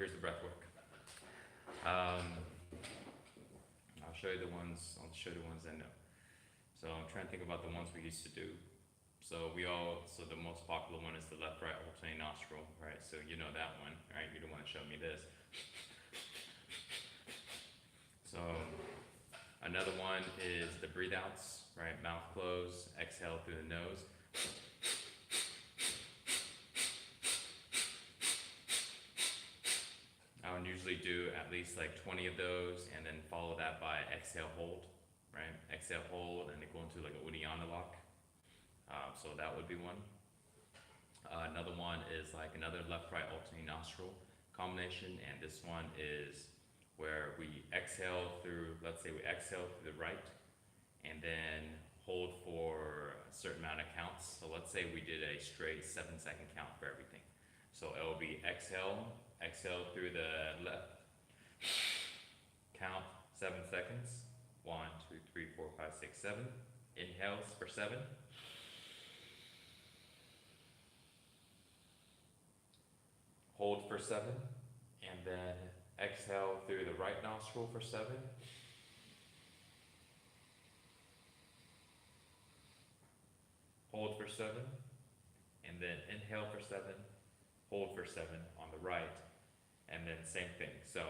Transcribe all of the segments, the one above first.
here's the breath work. I'll show you the ones. I'll show you the ones I know. So I'm trying to think about the ones we used to do. So the most popular one is the left, right, alternating nostril, right? So you know that one, right? You don't want to show me this. So another one is the breathe outs, right? Mouth closed, exhale through the nose. I would usually do at least like 20 of those and then follow that by exhale, hold, right? Exhale, hold, and then go into like a Uddiyana lock. So that would be one. Another one is like another left, right, alternating nostril combination, and this one is where we exhale through, let's say we exhale through the right, and then hold for a certain amount of counts. So let's say we did a straight 7-second count for everything. So it will be exhale through the left, count 7 seconds, 1, 2, 3, 4, 5, 6, 7. Inhales for 7. Hold for 7, and then exhale through the right nostril for 7. Hold for 7, and then inhale for 7, hold for 7 on the right, and then same thing. So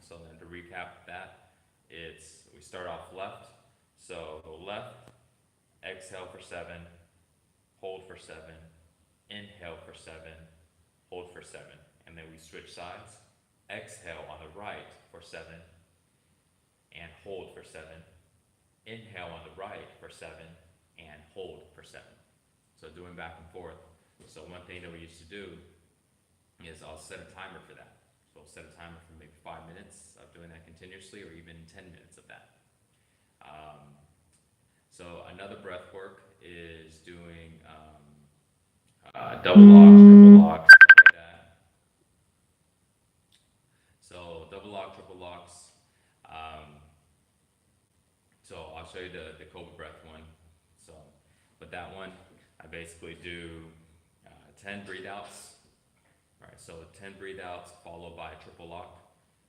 then to recap that, we start off left. So left, exhale for 7, hold for 7, inhale for 7, hold for 7, and then we switch sides. Exhale on the right for 7, and hold for 7. Inhale on the right for 7, and hold for 7. So doing back and forth. So one thing that we used to do is I'll set a timer for that. So I'll set a timer for maybe 5 minutes of doing that continuously, or even 10 minutes of that. So another breath work is doing double locks, triple locks, stuff like that. So double lock, triple locks. So I'll show you the Cobra breath one. So with that one, I basically do 10 breathe outs. Right, so 10 breathe outs followed by a triple lock.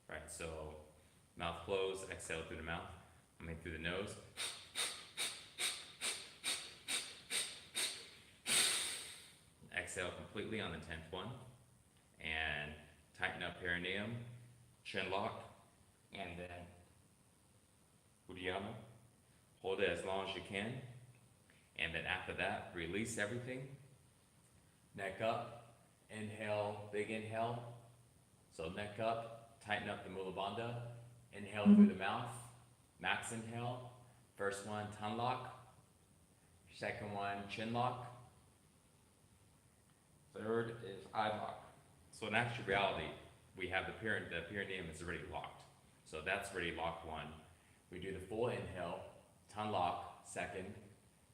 Right, so mouth closed, exhale through the mouth, through the nose. Exhale completely on the 10th one, and tighten up perineum, chin lock, and then Uddiyana. Hold it as long as you can, and then after that, release everything. Neck up, inhale, big inhale. So neck up, tighten up the Mula Bandha. Inhale through the mouth, max inhale. First one, tongue lock. Second one, chin lock. Third is eye lock. So in actual reality, we have the perineum is already locked. So that's already locked one. We do the full inhale, tongue lock, second,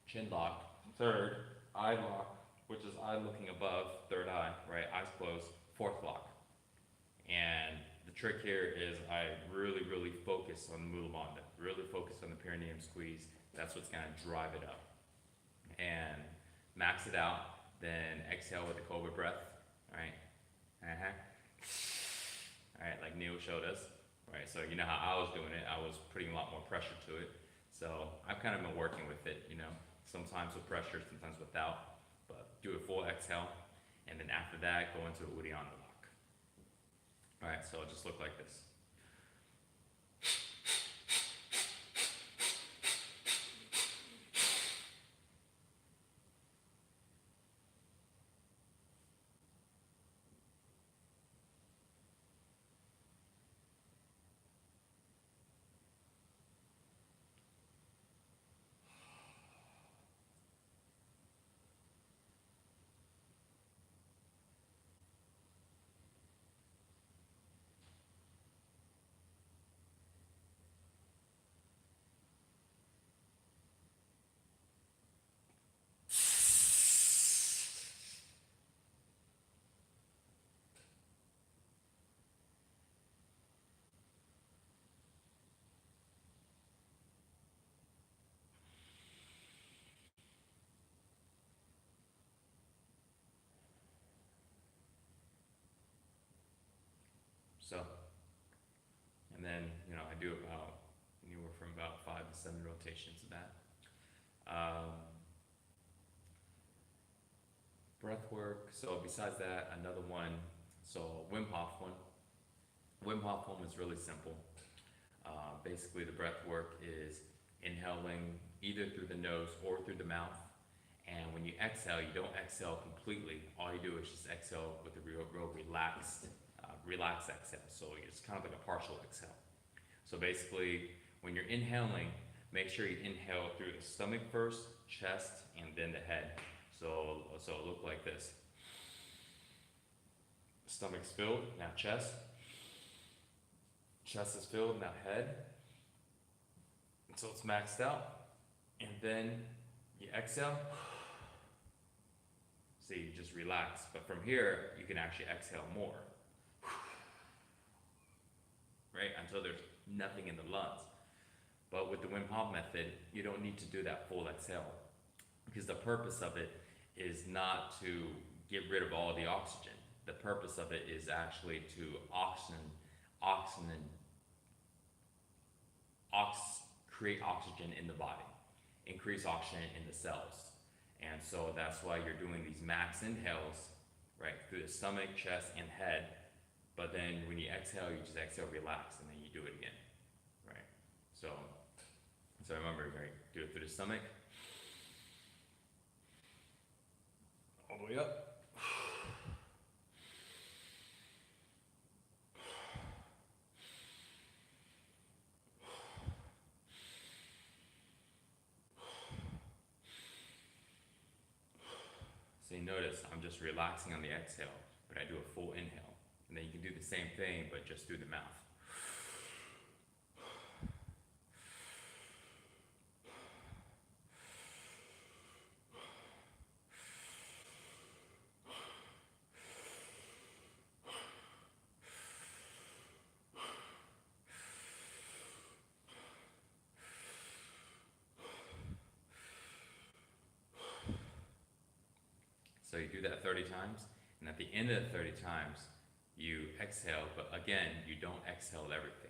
chin lock, third, eye lock, which is eye looking above, third eye, right? Eyes closed, fourth lock. And the trick here is I really, really focus on the Mula Bandha, really focus on the perineum squeeze. That's what's gonna drive it up. And max it out. Then exhale with the Cobra breath, right? All right, like Neil showed us, right? So you know how I was doing it, I was putting a lot more pressure to it. So I've kind of been working with it, sometimes with pressure, sometimes without, but do a full exhale, and then after that, go into a Uddiyana lock. All right, so it'll just look like this. So, and then, you know, I do about anywhere from about 5 to 7 rotations of that. Breath work. So besides that, another one, so Wim Hof one. Wim Hof one is really simple. Basically, the breath work is inhaling either through the nose or through the mouth. And when you exhale, you don't exhale completely. All you do is just exhale with a real relaxed exhale. So it's kind of like a partial exhale. So basically, when you're inhaling, make sure you inhale through the stomach first, chest, and then the head. So it'll look like this. Stomach's filled, now chest. Chest is filled, now head. Until it's maxed out. And then you exhale. So you just relax. But from here, you can actually exhale more. Right? Until there's nothing in the lungs. But with the Wim Hof method, you don't need to do that full exhale. Because the purpose of it is not to get rid of all the oxygen. The purpose of it is actually to create oxygen in the body, increase oxygen in the cells. And so that's why you're doing these max inhales, right, through the stomach, chest, and head. But then when you exhale, you just exhale, relax, and then you do it again, right? So remember, right, do it through the stomach, all the way up. So you notice I'm just relaxing on the exhale, but I do a full inhale. And then you can do the same thing, but just through the mouth. So you do that 30 times, and at the end of the 30 times, you exhale, but again, you don't exhale everything.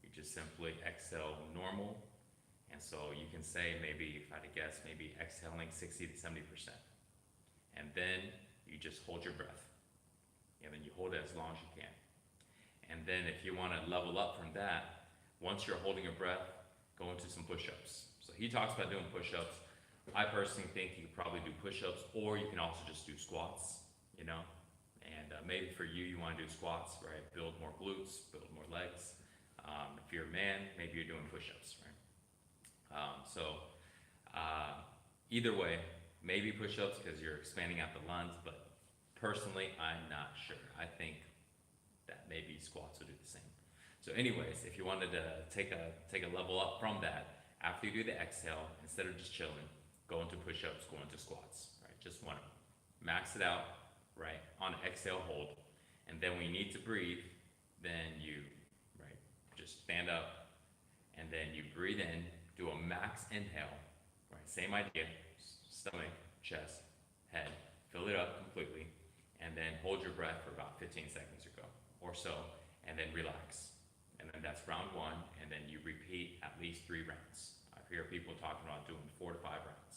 You just simply exhale normal, and so you can say maybe, if I had to guess, maybe exhaling 60 to 70%. And then you just hold your breath, and then you hold it as long as you can. And then if you want to level up from that, once you're holding your breath, go into some push-ups. So he talks about doing push-ups. I personally think you could probably do push-ups, or you can also just do squats, you know. And maybe for you, you want to do squats, right? Build more glutes, build more legs. If you're a man, maybe you're doing push-ups, right? Either way, maybe push-ups because you're expanding out the lungs, but personally, I'm not sure. I think that maybe squats will do the same. So anyways, if you wanted to take a level up from that, after you do the exhale, instead of just chilling, go into push-ups, go into squats, right? Just want to max it out, right? On exhale, hold. And then when you need to breathe, then you, right, just stand up, and then you breathe in, do a max inhale, right? Same idea, stomach, chest, head, fill it up completely, and then hold your breath for about 15 seconds or so, and then relax. And then that's round one, and then you repeat at least 3 rounds. I hear people talking about doing 4 to 5 rounds.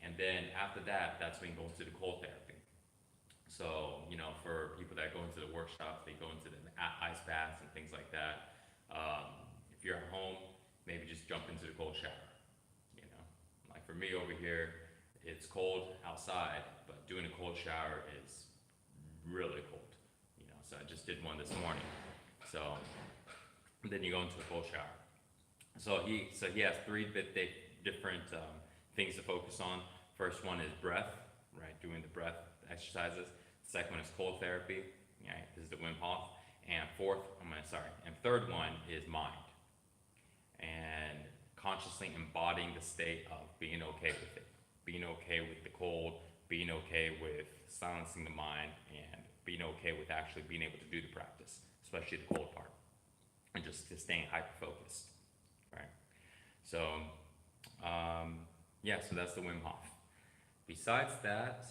And then after that, that's when you go into the cold therapy. So, you know, for people that go into the workshops, they go into the ice baths and things like that. If you're at home, maybe just jump into the cold shower. You know, like for me over here, it's cold outside, but doing a cold shower is really cold. You know, so I just did one this morning. So then you go into a cold shower. So he has 3 different things to focus on. First one is breath, right? Doing the breath exercises. Second one is cold therapy. Right? This is the Wim Hof. And third one is mind. And consciously embodying the state of being okay with it. Being okay with the cold, being okay with silencing the mind, and being okay with actually being able to do the practice, especially the cold part. And just staying hyper-focused, right? So, so that's the Wim Hof. Besides that,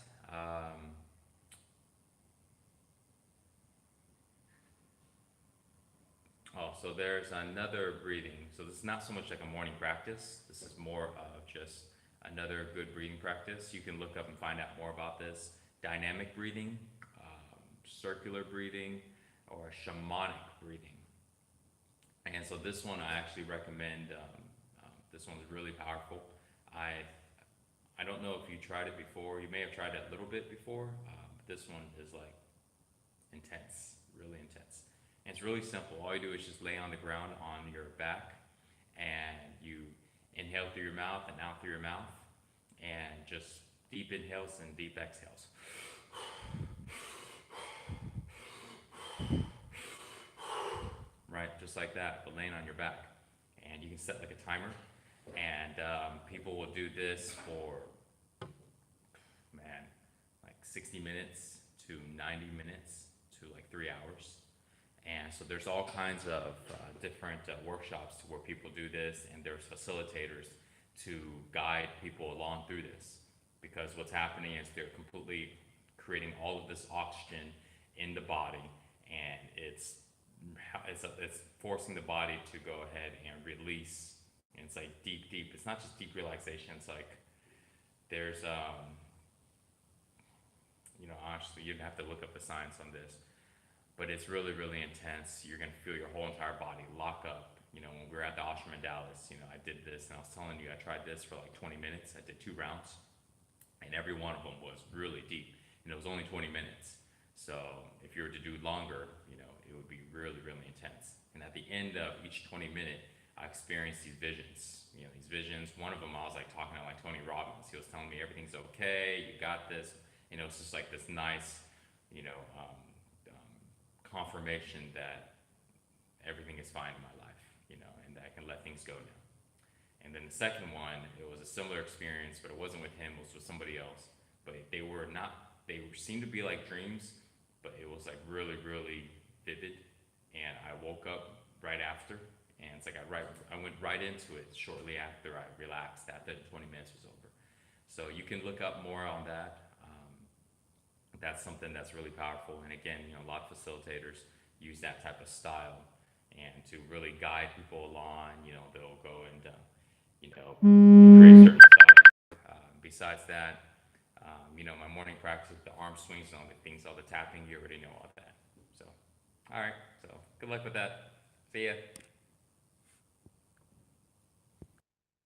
Oh, so there's another breathing. So this is not so much like a morning practice. This is more of just another good breathing practice. You can look up and find out more about this. Dynamic breathing, circular breathing, or shamanic breathing. And so this one I actually recommend. This one's really powerful. I I don't know if you tried it before. You may have tried it a little bit before, but this one is like intense, really intense. And it's really simple. All you do is just lay on the ground on your back, and you inhale through your mouth and out through your mouth, and just deep inhales and deep exhales. Right, just like that, but laying on your back. And you can set like a timer, and people will do this for, man, like 60 minutes to 90 minutes to like 3 hours. And so there's all kinds of different workshops where people do this, and there's facilitators to guide people along through this. Because what's happening is they're completely creating all of this oxygen in the body, and it's forcing the body to go ahead and release. And it's like deep. It's not just deep relaxation. It's like there's honestly, you'd have to look up the science on this, but it's really, really intense. You're gonna feel your whole entire body lock up. When we were at the ashram in Dallas, I did this, and I was telling you, I tried this for like 20 minutes. I did 2 rounds, and every one of them was really deep, and it was only 20 minutes. So if you were to do longer, it would be really, really intense. And at the end of each 20-minute, I experienced these visions. These visions. One of them, I was like talking to like Tony Robbins. He was telling me everything's okay, you got this. It's just like this nice, confirmation that everything is fine in my life, and that I can let things go now. And then the second one, it was a similar experience, but it wasn't with him, it was with somebody else. But they seemed to be like dreams, but it was like really, really vivid. And I woke up right after, and it's like I went right into it shortly after I relaxed, after the 20 minutes was over. So you can look up more on that. That's something that's really powerful. And again, a lot of facilitators use that type of style, and to really guide people along. They'll go and create certain styles. Besides that, my morning practice, the arm swings and all the things, all the tapping, you already know all that. So, all right. So good luck with that. See ya.